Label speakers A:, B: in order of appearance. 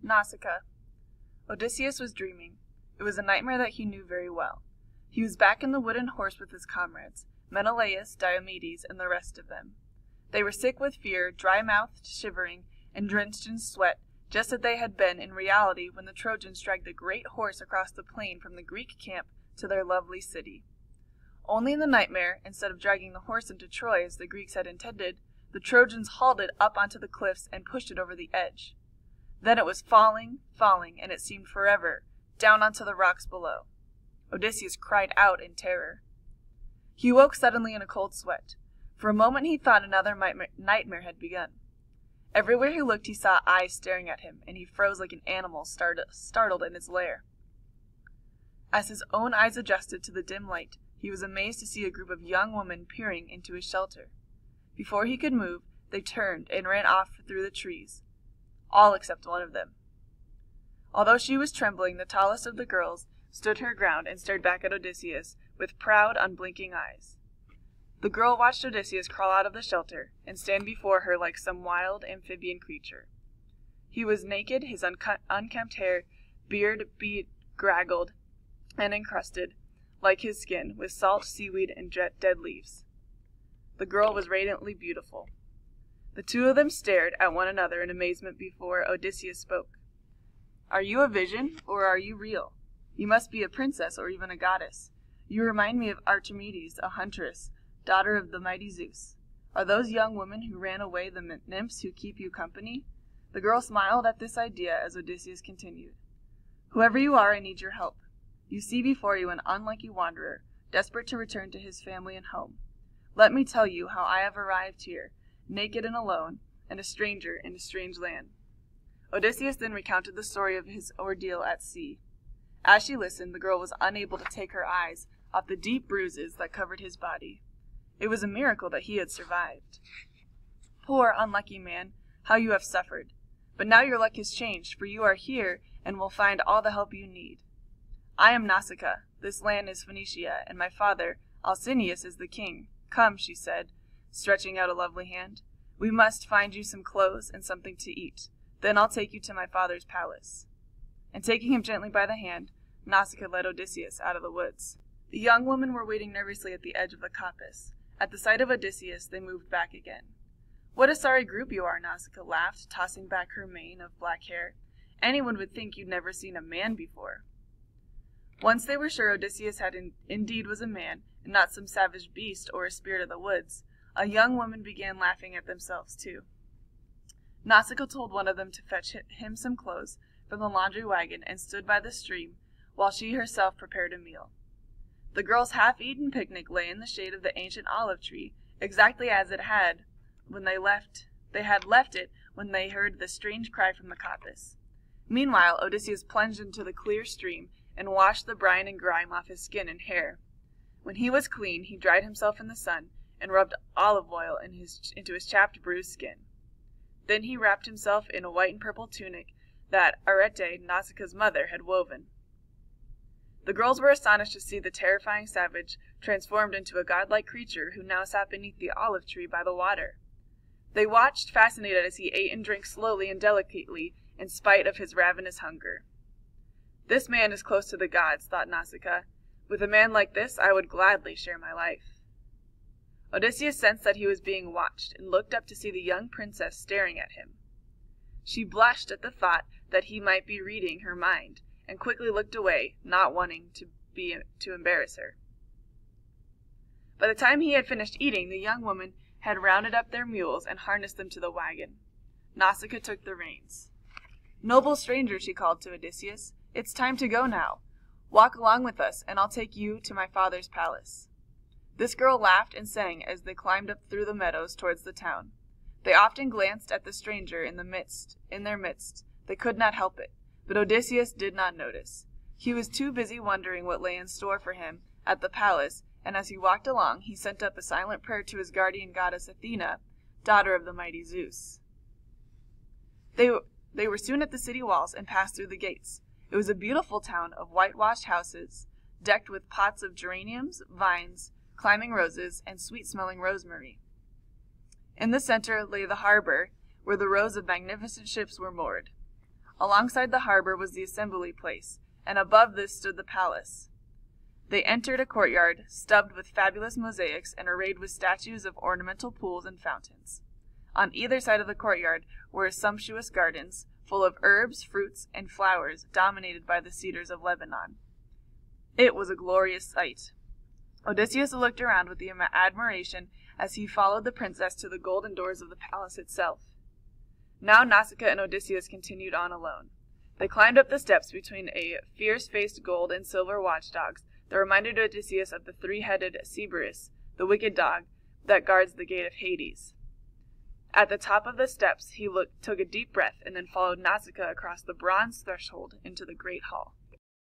A: Nausicaa. Odysseus was dreaming. It was a nightmare that he knew very well. He was back in the wooden horse with his comrades, Menelaus, Diomedes, and the rest of them. They were sick with fear, dry-mouthed, shivering, and drenched in sweat, just as they had been in reality when the Trojans dragged the great horse across the plain from the Greek camp to their lovely city. Only in the nightmare, instead of dragging the horse into Troy as the Greeks had intended, the Trojans hauled it up onto the cliffs and pushed it over the edge. Then it was falling, and it seemed forever, down onto the rocks below. Odysseus cried out in terror. He woke suddenly in a cold sweat. For a moment he thought another nightmare had begun. Everywhere he looked he saw eyes staring at him, and he froze like an animal startled in its lair. As his own eyes adjusted to the dim light, he was amazed to see a group of young women peering into his shelter. Before he could move, they turned and ran off through the trees. All except one of them. Although she was trembling, the tallest of the girls stood her ground and stared back at Odysseus with proud, unblinking eyes. The girl watched Odysseus crawl out of the shelter and stand before her like some wild amphibian creature. He was naked, his unkempt hair, beard bedraggled and encrusted, like his skin, with salt, seaweed, and dead leaves. The girl was radiantly beautiful. The two of them stared at one another in amazement before Odysseus spoke. "Are you a vision, or are you real? You must be a princess or even a goddess. You remind me of Archimedes, a huntress, daughter of the mighty Zeus. Are those young women who ran away the nymphs who keep you company?" The girl smiled at this idea as Odysseus continued. "Whoever you are, I need your help. You see before you an unlucky wanderer, desperate to return to his family and home. Let me tell you how I have arrived here, naked and alone, and a stranger in a strange land." Odysseus then recounted the story of his ordeal at sea. As she listened, the girl was unable to take her eyes off the deep bruises that covered his body. It was a miracle that he had survived. "Poor, unlucky man, how you have suffered. But now your luck has changed, for you are here and will find all the help you need. I am Nausicaa. This land is Phoenicia, and my father, Alcinous, is the king. Come," she said, stretching out a lovely hand. "We must find you some clothes and something to eat. Then I'll take you to my father's palace." And taking him gently by the hand, Nausicaa led Odysseus out of the woods. The young women were waiting nervously at the edge of the coppice. At the sight of Odysseus, they moved back again. "What a sorry group you are," Nausicaa laughed, tossing back her mane of black hair. "Anyone would think you'd never seen a man before." Once they were sure Odysseus indeed was a man, and not some savage beast or a spirit of the woods, a young woman began laughing at themselves too. Nausicaa told one of them to fetch him some clothes from the laundry wagon and stood by the stream while she herself prepared a meal. The girls' half-eaten picnic lay in the shade of the ancient olive tree, exactly as they had left it when they heard the strange cry from the coppice. Meanwhile, Odysseus plunged into the clear stream and washed the brine and grime off his skin and hair. When he was clean, he dried himself in the sun and rubbed olive oil into his chapped, bruised skin. Then he wrapped himself in a white and purple tunic that Arete, Nausicaa's mother, had woven. The girls were astonished to see the terrifying savage transformed into a godlike creature who now sat beneath the olive tree by the water. They watched, fascinated, as he ate and drank slowly and delicately in spite of his ravenous hunger. "This man is close to the gods," thought Nausicaa. "With a man like this, I would gladly share my life." Odysseus sensed that he was being watched, and looked up to see the young princess staring at him. She blushed at the thought that he might be reading her mind, and quickly looked away, not wanting to embarrass her. By the time he had finished eating, the young woman had rounded up their mules and harnessed them to the wagon. Nausicaa took the reins. "Noble stranger," she called to Odysseus, "it's time to go now. Walk along with us, and I'll take you to my father's palace." This girl laughed and sang as they climbed up through the meadows towards the town. They often glanced at the stranger in their midst. They could not help it, but Odysseus did not notice. He was too busy wondering what lay in store for him at the palace, and as he walked along, he sent up a silent prayer to his guardian goddess Athena, daughter of the mighty Zeus. They were soon at the city walls and passed through the gates. It was a beautiful town of whitewashed houses, decked with pots of geraniums, vines, climbing roses, and sweet-smelling rosemary. In the center lay the harbor, where the rows of magnificent ships were moored. Alongside the harbor was the assembly place, and above this stood the palace. They entered a courtyard, stubbed with fabulous mosaics and arrayed with statues of ornamental pools and fountains. On either side of the courtyard were sumptuous gardens, full of herbs, fruits, and flowers, dominated by the cedars of Lebanon. It was a glorious sight. Odysseus looked around with admiration as he followed the princess to the golden doors of the palace itself. Now Nausicaa and Odysseus continued on alone. They climbed up the steps between a fierce-faced gold and silver watchdogs that reminded Odysseus of the three-headed Cerberus, the wicked dog that guards the gate of Hades. At the top of the steps he took a deep breath, and then followed Nausicaa across the bronze threshold into the great hall.